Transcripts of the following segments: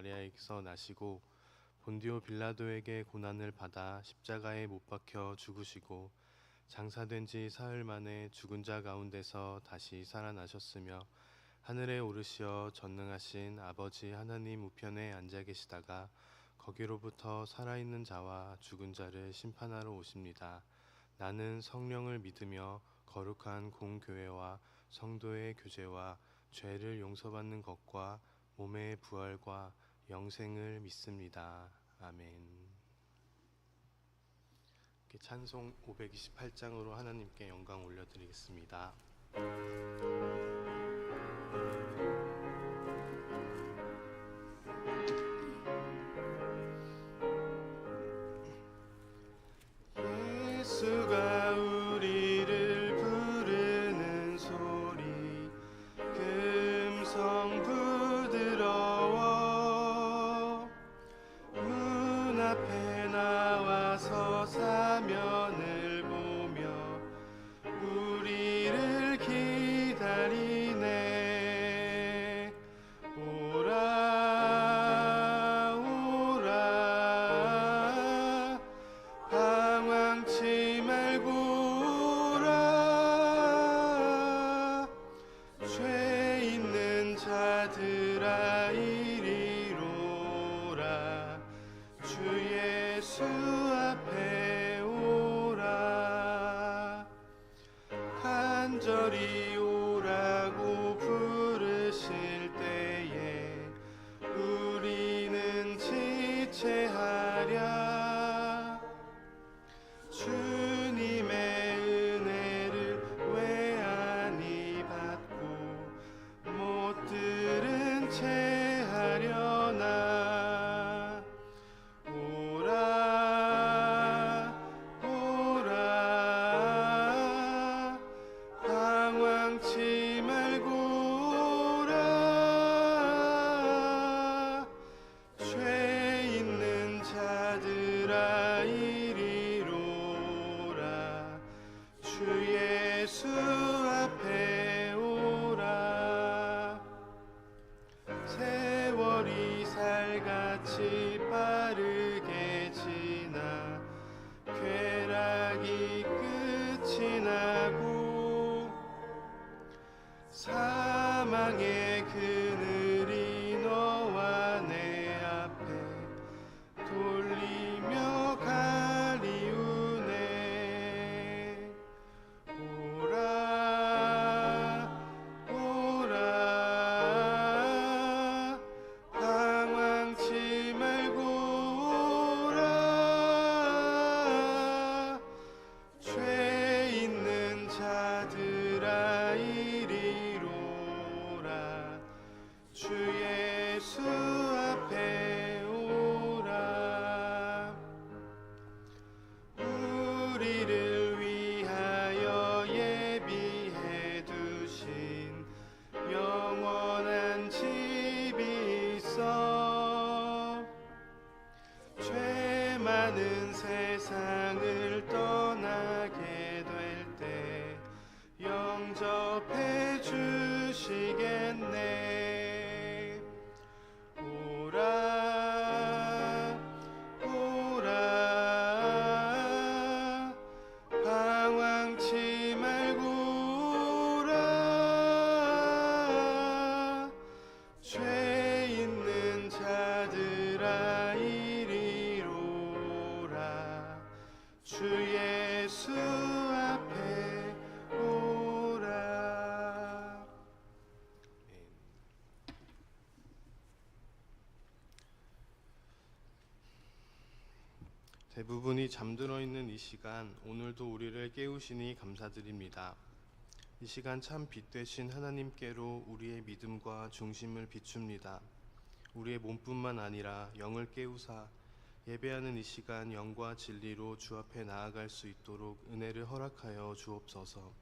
마리아에게서 나시고 본디오 빌라도에게 고난을 받아 십자가에 못 박혀 죽으시고 장사된 지 사흘 만에 죽은 자 가운데서 다시 살아나셨으며 하늘에 오르시어 전능하신 아버지 하나님 우편에 앉아 계시다가 거기로부터 살아있는 자와 죽은 자를 심판하러 오십니다. 나는 성령을 믿으며 거룩한 공교회와 성도의 교제와 죄를 용서받는 것과 몸의 부활과 영생을 믿습니다. 아멘. 찬송 528장으로 하나님께 영광 올려드리겠습니다. 예수가 우리를 부르는 소리 금성 부드러워 문 앞에 나와서 사면을 보며 우리를 기다리네. 오라 오라 방황치 말고 오라 죄 있는 자들아 이리로라 주 예수 앞에 오라. 간절히 오라고 부르실 때에 우리는 지체하랴. 주님의 은혜를 왜 아니 받고 못 들은 채 하려나. 오라 오라 방황치 말고 오라 죄 있는 자들아 이리로라 주 예수 앞에 오라. 세월이 살같이 빠르게 지나 쾌락이 끝이 나고 사망의 그늘이 너와 내 앞에 돌리며 가리우네. 오라 오라 방황치 말고 오라 죄 있는 자들아 이리로라 주 예수 앞에 오라. 우리를 위하여 예비해 두신 영원한 집이 있어 죄 많은 세상을 떠나게 될 때 영접해 주시겠네. 오라 오라 방황치 말고 오라 죄 있는 자들아 이리로라 주 예수 앞에 오라. 대부분이 잠들어 있는 이 시간, 오늘도 우리를 깨우시니 감사드립니다. 이 시간 참 빛 되신 하나님께로 우리의 믿음과 중심을 비춥니다. 우리의 몸뿐만 아니라 영을 깨우사 예배하는 이 시간 영과 진리로 주 앞에 나아갈 수 있도록 은혜를 허락하여 주옵소서.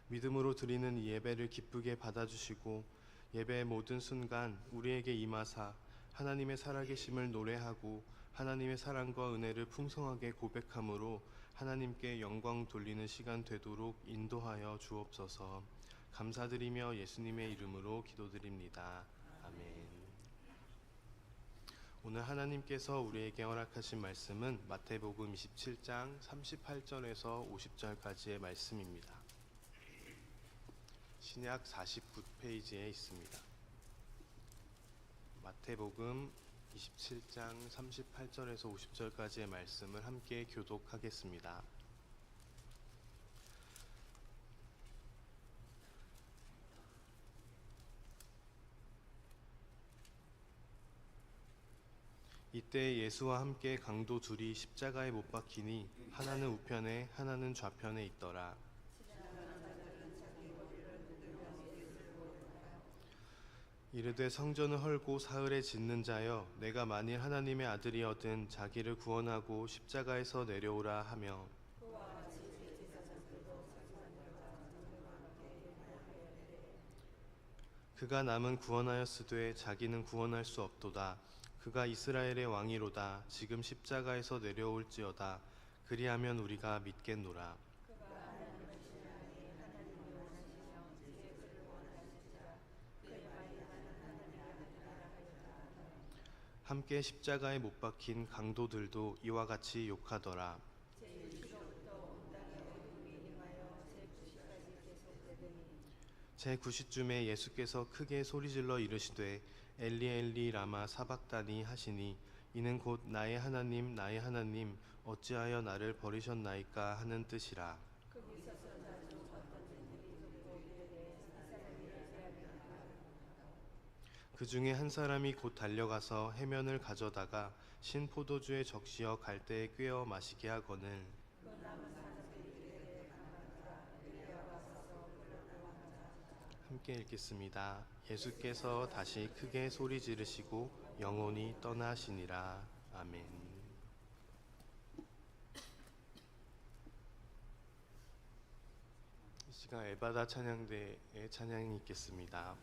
믿음으로 드리는 이 예배를 기쁘게 받아주시고 예배의 모든 순간 우리에게 임하사 하나님의 살아계심을 노래하고 하나님의 사랑과 은혜를 풍성하게 고백함으로 하나님께 영광 돌리는 시간 되도록 인도하여 주옵소서. 감사드리며 예수님의 이름으로 기도드립니다. 아멘. 오늘 하나님께서 우리에게 허락하신 말씀은 마태복음 27장 38절에서 50절까지의 말씀입니다. 신약 49페이지에 있습니다. 마태복음 27장 38절에서 50절까지의 말씀을 함께 교독하겠습니다. 이때 예수와 함께 강도 둘이 십자가에 못 박히니 하나는 우편에 하나는 좌편에 있더라. 이르되 성전을 헐고 사흘에 짓는 자여, 내가 만일 하나님의 아들이어든 자기를 구원하고 십자가에서 내려오라 하며, 그가 남은 구원하였으되 자기는 구원할 수 없도다. 그가 이스라엘의 왕이로다. 지금 십자가에서 내려올지어다. 그리하면 우리가 믿겠노라. 함께 십자가에 못 박힌 강도들도 이와 같이 욕하더라. 제9시쯤에 예수께서 크게 소리질러 이르시되 엘리 엘리 라마 사박다니 하시니, 이는 곧 나의 하나님 나의 하나님 어찌하여 나를 버리셨나이까 하는 뜻이라. 그 중에 한 사람이 곧 달려가서 해면을 가져다가 신 포도주에 적시어 갈대에 꿰어 마시게 하거늘, 함께 읽겠습니다. 예수께서 다시 크게 소리 지르시고 영혼이 떠나시니라. 아멘. 이 시간 에바다 찬양대의 찬양이 있겠습니다.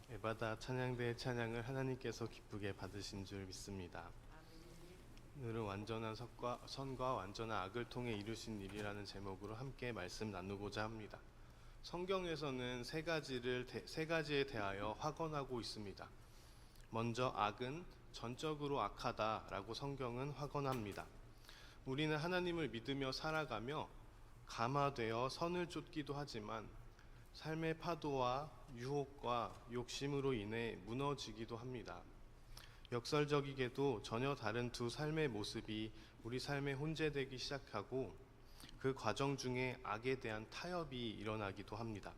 에바다 찬양대의 찬양을 하나님께서 기쁘게 받으신 줄 믿습니다. 오늘은 완전한 선과 완전한 악을 통해 이루신 일이라는 제목으로 함께 말씀 나누고자 합니다. 성경에서는 세 가지에 대하여 확언하고 있습니다. 먼저 악은 전적으로 악하다라고 성경은 확언합니다. 우리는 하나님을 믿으며 살아가며 감화되어 선을 쫓기도 하지만 삶의 파도와 유혹과 욕심으로 인해 무너지기도 합니다. 역설적이게도 전혀 다른 두 삶의 모습이 우리 삶에 혼재되기 시작하고 그 과정 중에 악에 대한 타협이 일어나기도 합니다.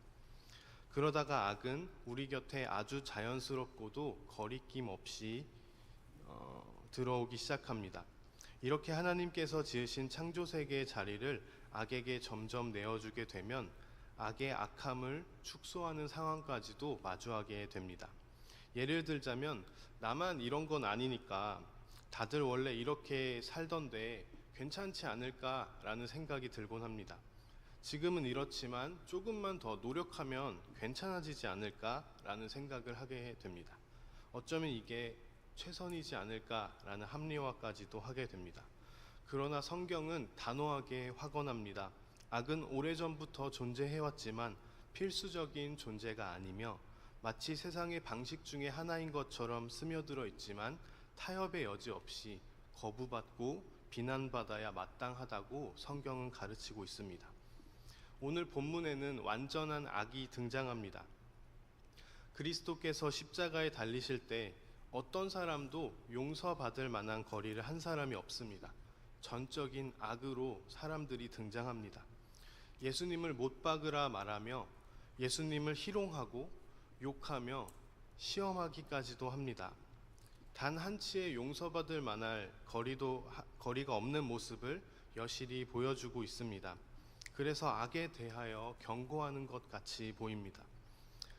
그러다가 악은 우리 곁에 아주 자연스럽고도 거리낌 없이 들어오기 시작합니다. 이렇게 하나님께서 지으신 창조세계의 자리를 악에게 점점 내어주게 되면 악의 악함을 축소하는 상황까지도 마주하게 됩니다. 예를 들자면 나만 이런 건 아니니까 다들 원래 이렇게 살던데 괜찮지 않을까라는 생각이 들곤 합니다. 지금은 이렇지만 조금만 더 노력하면 괜찮아지지 않을까라는 생각을 하게 됩니다. 어쩌면 이게 최선이지 않을까라는 합리화까지도 하게 됩니다. 그러나 성경은 단호하게 확언합니다. 악은 오래전부터 존재해왔지만 필수적인 존재가 아니며 마치 세상의 방식 중에 하나인 것처럼 스며들어 있지만 타협의 여지 없이 거부받고 비난받아야 마땅하다고 성경은 가르치고 있습니다. 오늘 본문에는 완전한 악이 등장합니다. 그리스도께서 십자가에 달리실 때 어떤 사람도 용서받을 만한 거리를 한 사람이 없습니다. 전적인 악으로 사람들이 등장합니다. 예수님을 못 박으라 말하며 예수님을 희롱하고 욕하며 시험하기까지도 합니다. 단 한치의 용서받을 만한 거리가 없는 모습을 여실히 보여주고 있습니다. 그래서 악에 대하여 경고하는 것 같이 보입니다.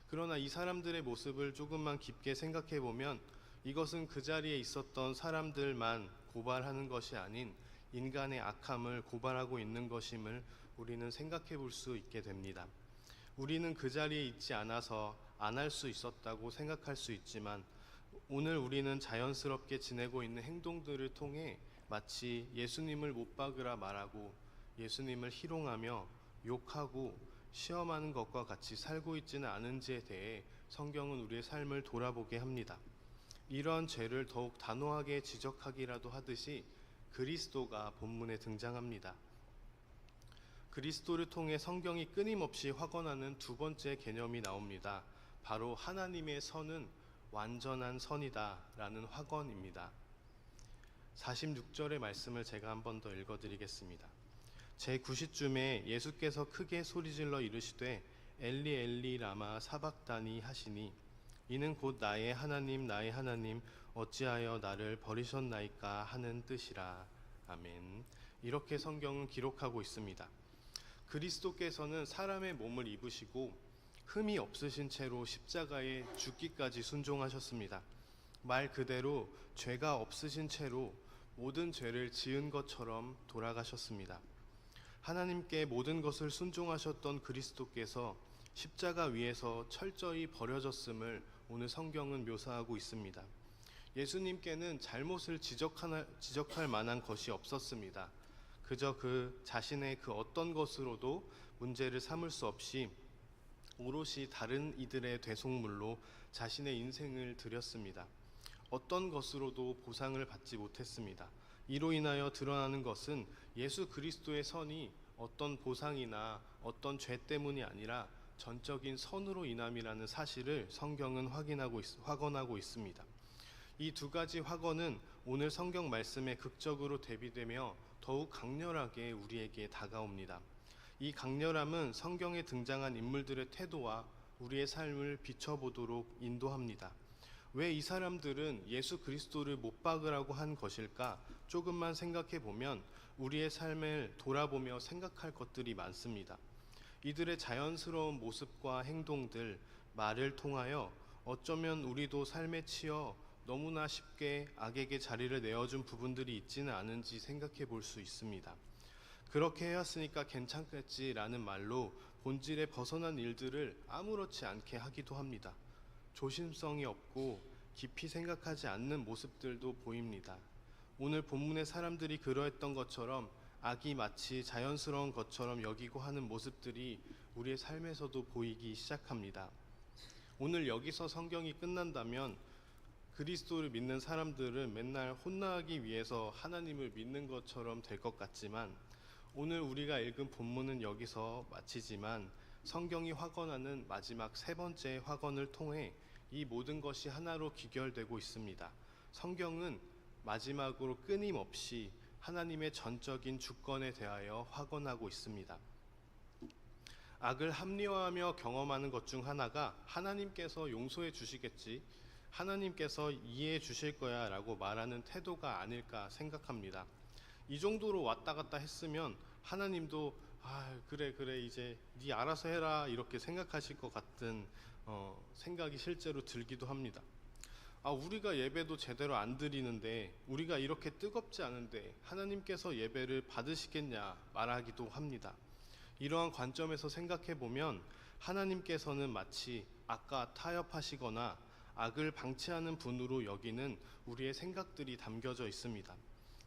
그러나 이 사람들의 모습을 조금만 깊게 생각해 보면 이것은 그 자리에 있었던 사람들만 고발하는 것이 아닌 인간의 악함을 고발하고 있는 것임을 우리는 생각해 볼 수 있게 됩니다. 우리는 그 자리에 있지 않아서 안 할 수 있었다고 생각할 수 있지만 오늘 우리는 자연스럽게 지내고 있는 행동들을 통해 마치 예수님을 못 박으라 말하고 예수님을 희롱하며 욕하고 시험하는 것과 같이 살고 있지는 않은지에 대해 성경은 우리의 삶을 돌아보게 합니다. 이러한 죄를 더욱 단호하게 지적하기라도 하듯이 그리스도가 본문에 등장합니다. 그리스도를 통해 성경이 끊임없이 확언하는 두 번째 개념이 나옵니다. 바로 하나님의 선은 완전한 선이다 라는 확언입니다. 46절의 말씀을 제가 한 번 더 읽어드리겠습니다. 제9시쯤에 예수께서 크게 소리질러 이르시되 엘리 엘리 라마 사박다니 하시니 이는 곧 나의 하나님 어찌하여 나를 버리셨나이까 하는 뜻이라. 아멘. 이렇게 성경은 기록하고 있습니다. 그리스도께서는 사람의 몸을 입으시고 흠이 없으신 채로 십자가에 죽기까지 순종하셨습니다. 말 그대로 죄가 없으신 채로 모든 죄를 지은 것처럼 돌아가셨습니다. 하나님께 모든 것을 순종하셨던 그리스도께서 십자가 위에서 철저히 버려졌음을 오늘 성경은 묘사하고 있습니다. 예수님께는 잘못을 지적할 만한 것이 없었습니다. 그저 그 자신의 그 어떤 것으로도 문제를 삼을 수 없이 오롯이 다른 이들의 대속물로 자신의 인생을 드렸습니다. 어떤 것으로도 보상을 받지 못했습니다. 이로 인하여 드러나는 것은 예수 그리스도의 선이 어떤 보상이나 어떤 죄 때문이 아니라 전적인 선으로 인함이라는 사실을 성경은 확언하고 있습니다. 이 두 가지 확언은 오늘 성경 말씀에 극적으로 대비되며 더욱 강렬하게 우리에게 다가옵니다. 이 강렬함은 성경에 등장한 인물들의 태도와 우리의 삶을 비춰보도록 인도합니다. 왜 이 사람들은 예수 그리스도를 못 박으라고 한 것일까? 조금만 생각해 보면 우리의 삶을 돌아보며 생각할 것들이 많습니다. 이들의 자연스러운 모습과 행동들, 말을 통하여 어쩌면 우리도 삶에 치여 너무나 쉽게 악에게 자리를 내어준 부분들이 있지는 않은지 생각해 볼 수 있습니다. 그렇게 해왔으니까 괜찮겠지라는 말로 본질에 벗어난 일들을 아무렇지 않게 하기도 합니다. 조심성이 없고 깊이 생각하지 않는 모습들도 보입니다. 오늘 본문의 사람들이 그러했던 것처럼 악이 마치 자연스러운 것처럼 여기고 하는 모습들이 우리의 삶에서도 보이기 시작합니다. 오늘 여기서 성경이 끝난다면 그리스도를 믿는 사람들은 맨날 혼나기 위해서 하나님을 믿는 것처럼 될 것 같지만 오늘 우리가 읽은 본문은 여기서 마치지만 성경이 확언하는 마지막 세 번째 확언을 통해 이 모든 것이 하나로 귀결되고 있습니다. 성경은 마지막으로 끊임없이 하나님의 전적인 주권에 대하여 확언하고 있습니다. 악을 합리화하며 경험하는 것 중 하나가 하나님께서 용서해 주시겠지, 하나님께서 이해해 주실 거야 라고 말하는 태도가 아닐까 생각합니다. 이 정도로 왔다 갔다 했으면 하나님도 그래 이제 네 알아서 해라 이렇게 생각하실 것 같은 생각이 실제로 들기도 합니다. 우리가 예배도 제대로 안 드리는데, 우리가 이렇게 뜨겁지 않은데 하나님께서 예배를 받으시겠냐 말하기도 합니다. 이러한 관점에서 생각해 보면 하나님께서는 마치 악과 타협하시거나 악을 방치하는 분으로 여기는 우리의 생각들이 담겨져 있습니다.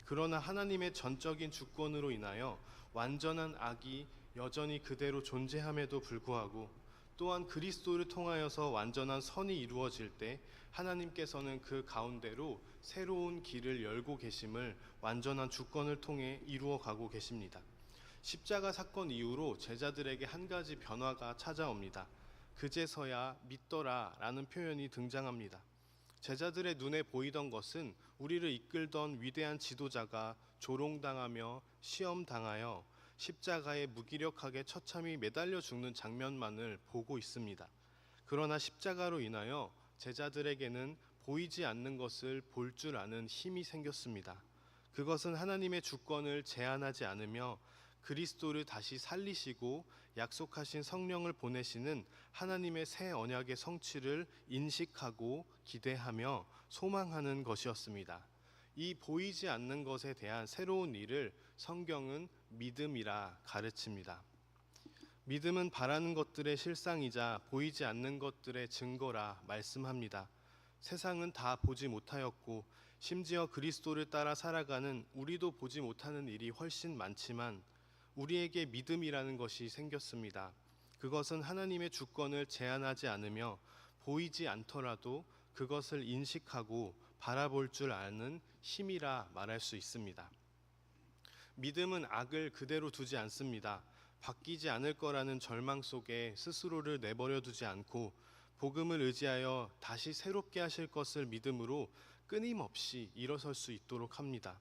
그러나 하나님의 전적인 주권으로 인하여 완전한 악이 여전히 그대로 존재함에도 불구하고, 또한 그리스도를 통하여서 완전한 선이 이루어질 때 하나님께서는 그 가운데로 새로운 길을 열고 계심을 완전한 주권을 통해 이루어 가고 계십니다. 십자가 사건 이후로 제자들에게 한 가지 변화가 찾아옵니다. 그제서야 믿더라 라는 표현이 등장합니다. 제자들의 눈에 보이던 것은 우리를 이끌던 위대한 지도자가 조롱당하며 시험당하여 십자가에 무기력하게 처참히 매달려 죽는 장면만을 보고 있습니다. 그러나 십자가로 인하여 제자들에게는 보이지 않는 것을 볼 줄 아는 힘이 생겼습니다. 그것은 하나님의 주권을 제한하지 않으며 그리스도를 다시 살리시고 약속하신 성령을 보내시는 하나님의 새 언약의 성취를 인식하고 기대하며 소망하는 것이었습니다. 이 보이지 않는 것에 대한 새로운 일을 성경은 믿음이라 가르칩니다. 믿음은 바라는 것들의 실상이자 보이지 않는 것들의 증거라 말씀합니다. 세상은 다 보지 못하였고 심지어 그리스도를 따라 살아가는 우리도 보지 못하는 일이 훨씬 많지만 우리에게 믿음이라는 것이 생겼습니다. 그것은 하나님의 주권을 제한하지 않으며 보이지 않더라도 그것을 인식하고 바라볼 줄 아는 힘이라 말할 수 있습니다. 믿음은 악을 그대로 두지 않습니다. 바뀌지 않을 거라는 절망 속에 스스로를 내버려 두지 않고 복음을 의지하여 다시 새롭게 하실 것을 믿음으로 끊임없이 일어설 수 있도록 합니다.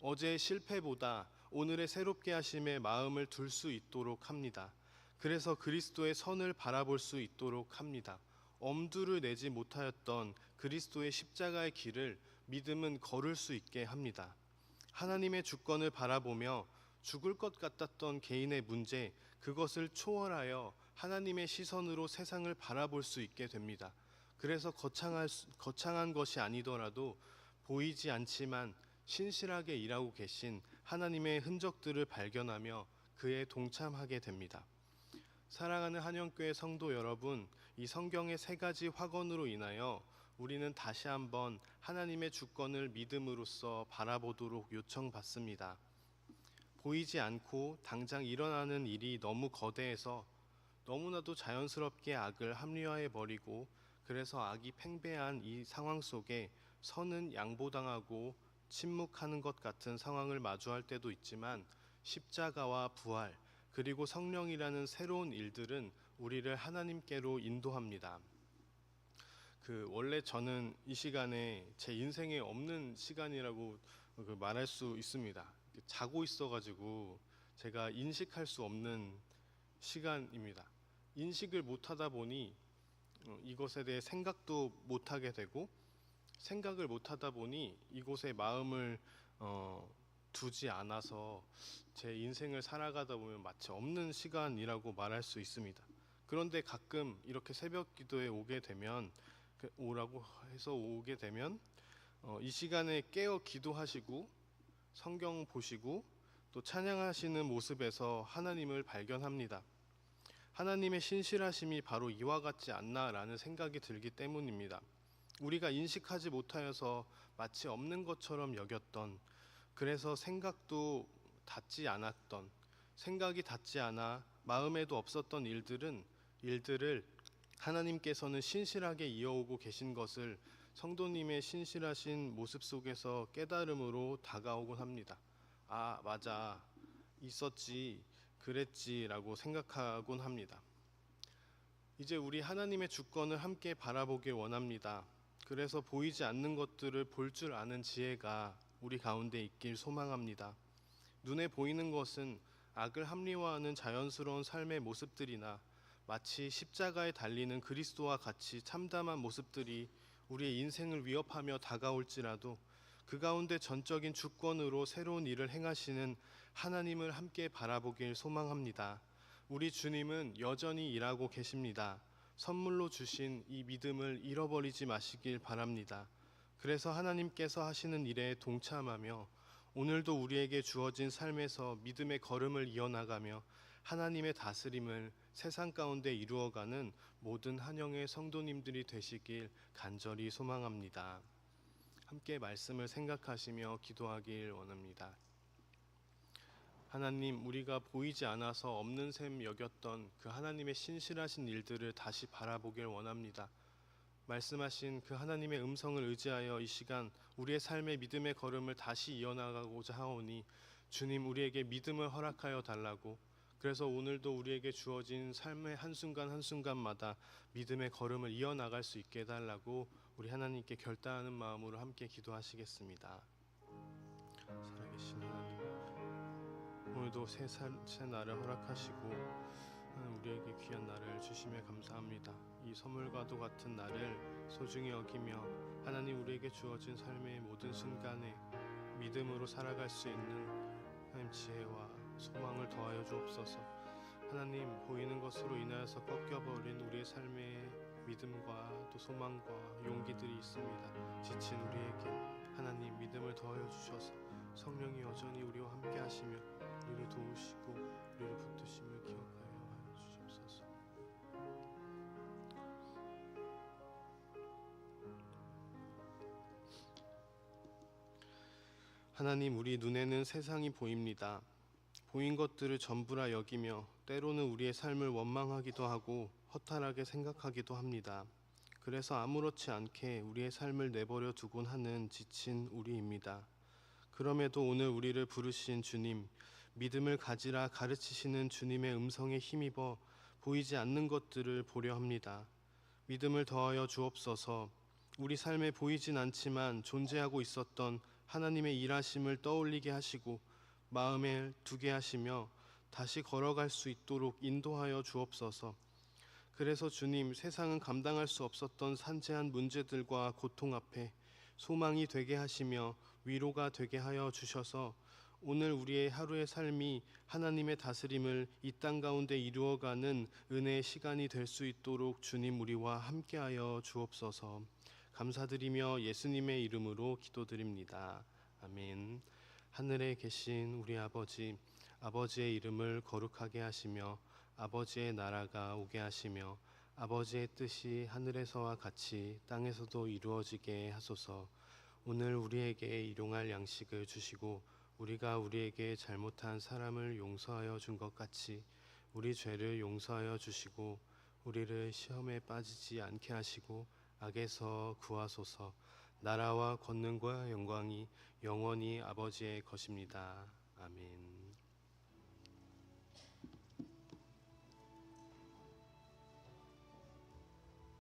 어제의 실패보다 오늘의 새롭게 하심에 마음을 둘 수 있도록 합니다. 그래서 그리스도의 선을 바라볼 수 있도록 합니다. 엄두를 내지 못하였던 그리스도의 십자가의 길을 믿음은 걸을 수 있게 합니다. 하나님의 주권을 바라보며 죽을 것 같았던 개인의 문제, 그것을 초월하여 하나님의 시선으로 세상을 바라볼 수 있게 됩니다. 그래서 거창한 것이 아니더라도 보이지 않지만 신실하게 일하고 계신 하나님의 흔적들을 발견하며 그에 동참하게 됩니다. 사랑하는 한영교회 성도 여러분, 이 성경의 세 가지 확언으로 인하여 우리는 다시 한번 하나님의 주권을 믿음으로써 바라보도록 요청받습니다. 보이지 않고 당장 일어나는 일이 너무 거대해서 너무나도 자연스럽게 악을 합리화해버리고, 그래서 악이 팽배한 이 상황 속에 선은 양보당하고 침묵하는 것 같은 상황을 마주할 때도 있지만, 십자가와 부활 그리고 성령이라는 새로운 일들은 우리를 하나님께로 인도합니다. 원래 저는 이 시간에 제 인생에 없는 시간이라고 말할 수 있습니다. 자고 있어가지고 제가 인식할 수 없는 시간입니다. 인식을 못하다 보니 이것에 대해 생각도 못하게 되고, 생각을 못하다 보니 이곳에 마음을 두지 않아서 제 인생을 살아가다 보면 마치 없는 시간이라고 말할 수 있습니다. 그런데 가끔 이렇게 새벽 기도에 오게 되면, 이 시간에 깨어 기도하시고 성경 보시고 또 찬양하시는 모습에서 하나님을 발견합니다. 하나님의 신실하심이 바로 이와 같지 않나라는 생각이 들기 때문입니다. 우리가 인식하지 못하여서 마치 없는 것처럼 여겼던, 그래서 생각도 닿지 않았던, 생각이 닿지 않아 마음에도 없었던 일들을 하나님께서는 신실하게 이어오고 계신 것을 성도님의 신실하신 모습 속에서 깨달음으로 다가오곤 합니다. 맞아, 있었지, 그랬지라고 생각하곤 합니다. 이제 우리 하나님의 주권을 함께 바라보길 원합니다. 그래서 보이지 않는 것들을 볼 줄 아는 지혜가 우리 가운데 있길 소망합니다. 눈에 보이는 것은 악을 합리화하는 자연스러운 삶의 모습들이나 마치 십자가에 달리는 그리스도와 같이 참담한 모습들이 우리의 인생을 위협하며 다가올지라도 그 가운데 전적인 주권으로 새로운 일을 행하시는 하나님을 함께 바라보길 소망합니다. 우리 주님은 여전히 일하고 계십니다. 선물로 주신 이 믿음을 잃어버리지 마시길 바랍니다. 그래서 하나님께서 하시는 일에 동참하며 오늘도 우리에게 주어진 삶에서 믿음의 걸음을 이어나가며 하나님의 다스림을 세상 가운데 이루어가는 모든 한영의 성도님들이 되시길 간절히 소망합니다. 함께 말씀을 생각하시며 기도하길 원합니다. 하나님, 우리가 보이지 않아서 없는 셈 여겼던 그 하나님의 신실하신 일들을 다시 바라보길 원합니다. 말씀하신 그 하나님의 음성을 의지하여 이 시간 우리의 삶의 믿음의 걸음을 다시 이어나가고자 하오니 주님, 우리에게 믿음을 허락하여 달라고, 그래서 오늘도 우리에게 주어진 삶의 한순간 한순간마다 믿음의 걸음을 이어나갈 수 있게 해달라고 우리 하나님께 결단하는 마음으로 함께 기도하시겠습니다. 살아계신 하나님, 오늘도 새 날을 허락하시고 우리에게 귀한 날을 주심에 감사합니다. 이 선물과도 같은 날을 소중히 여기며 하나님, 우리에게 주어진 삶의 모든 순간에 믿음으로 살아갈 수 있는 하나님 지혜와 소망을 더하여 주옵소서. 하나님, 보이는 것으로 인하여서 꺾여버린 우리의 삶의 믿음과 또 소망과 용기들이 있습니다. 지친 우리에게 하나님 믿음을 더하여 주셔서 성령이 여전히 우리와 함께 하시며 우리를 도우시고 우리를 붙드심을 기억하여 주옵소서. 하나님, 우리 눈에는 세상이 보입니다. 보인 것들을 전부라 여기며 때로는 우리의 삶을 원망하기도 하고 허탈하게 생각하기도 합니다. 그래서 아무렇지 않게 우리의 삶을 내버려 두곤 하는 지친 우리입니다. 그럼에도 오늘 우리를 부르신 주님, 믿음을 가지라 가르치시는 주님의 음성에 힘입어 보이지 않는 것들을 보려 합니다. 믿음을 더하여 주옵소서. 우리 삶에 보이진 않지만 존재하고 있었던 하나님의 일하심을 떠올리게 하시고 마음에 두게 하시며 다시 걸어갈 수 있도록 인도하여 주옵소서. 그래서 주님, 세상은 감당할 수 없었던 산재한 문제들과 고통 앞에 소망이 되게 하시며 위로가 되게 하여 주셔서 오늘 우리의 하루의 삶이 하나님의 다스림을 이 땅 가운데 이루어가는 은혜의 시간이 될 수 있도록 주님, 우리와 함께하여 주옵소서. 감사드리며 예수님의 이름으로 기도드립니다. 아멘. 하늘에 계신 우리 아버지, 아버지의 이름을 거룩하게 하시며 아버지의 나라가 오게 하시며 아버지의 뜻이 하늘에서와 같이 땅에서도 이루어지게 하소서. 오늘 우리에게 일용할 양식을 주시고 우리가 우리에게 잘못한 사람을 용서하여 준 것 같이 우리 죄를 용서하여 주시고 우리를 시험에 빠지지 않게 하시고 악에서 구하소서. 나라와 권능과 영광이 영원히 아버지의 것입니다. 아멘.